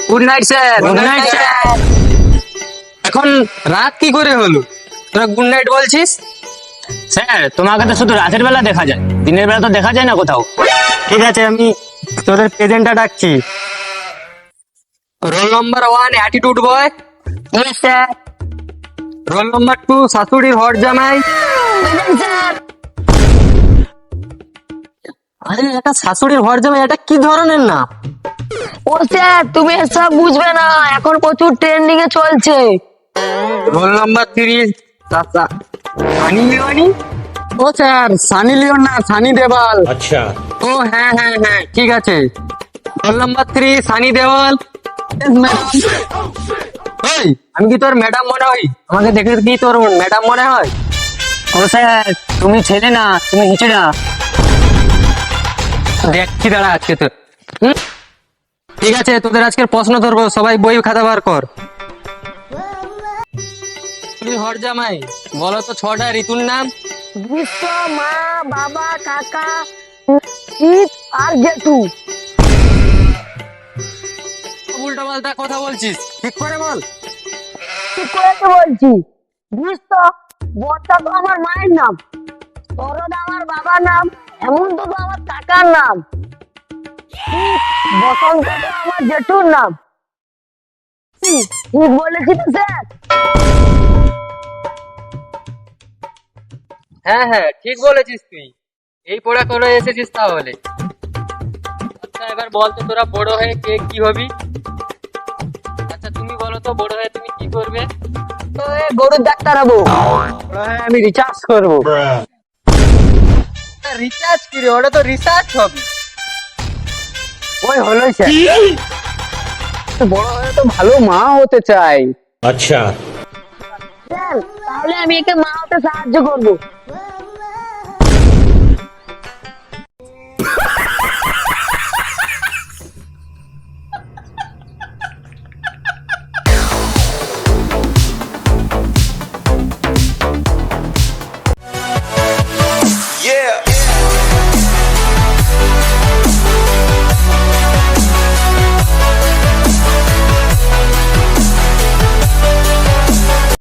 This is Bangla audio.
Good night sir. Good night sir. এখন রাত কি করে হলো, তোরা গুড নাইট বলছিস? স্যার তোমাকে তো শুধু রাতের বেলা দেখা যায়, দিনের বেলা তো দেখা যায় না কোথাও। ঠিক আছে, আমি তোদের প্রেজেন্টটা ডাকছি। রোল নম্বর 1 অ্যাটিটিউড বয়। স্যার। রোল নম্বর 2 শাশুড়ির হট জামাই। স্যার। আরে এটা শাশুড়ির হট জামাই, এটা কি ধরনের না? ও স্যার, তুমি এসব বুঝবে না, এখন প্রচুর ট্রেন্ডিং এ চলছে। রোল নম্বর 3 চাচা সানি লিওনি। ও স্যার, সানি লিওন না, সানি দেওয়াল। अच्छा। ও হ্যাঁ হ্যাঁ হ্যাঁ, ঠিক আছে। রোল নম্বর 3 সানি দেওয়াল। Yes, madam. ওই, আমি কি তোর ম্যাডাম মনে হই? আমাকে দেখে কি তোর ম্যাডাম মনে হয়? ও স্যার, তুমি ছেলে না, তুমি হিচড়া। দেখছি দাঁড়া আজকে তোর। ঠিক আছে, তোদের আজকের প্রশ্ন ধরবো, সবাই বই খাতা বার কর। হট জামাই, বলো তো 6টা ঋতুর নাম। গ্রীষ্ম, মা, বাবা, কাকা, শীত আর জেঠু। উল্টা পাল্টা কথা বলছিস, ঠিক করে বল। ঠিক করে তো বলছি। গ্রীষ্ম, বর্ষা তো আমার মায়ের নাম, শরৎ আমার বাবার নাম, হেমন্ত তো আমার কাকার নাম, শীত, বসন্ত তো আমার জেঠুর নাম। ঠিক বলেছি তো স্যার? হ্যাঁ হ্যাঁ, ঠিক বলেছিস তুই। এই পড়া করে এসেছিস তাহলে। আচ্ছা এবার বল তো, তোরা বড় হয়ে কে কি হবি? আচ্ছা তুমি বলো তো, বড় হয়ে তুমি কি করবে? তো গরুর ডাক্তার হবো। বড় হয়ে আমি রিচার্জ করবো। রিচার্জ কি রে, ওটা তো রিসার্চ হবে। ওই হলো স্যার। বড় হয়ে তো ভালো মা হতে চাই। अच्छा। স্যার, তাহলে আমি একে মা হতে সাহায্য করবো।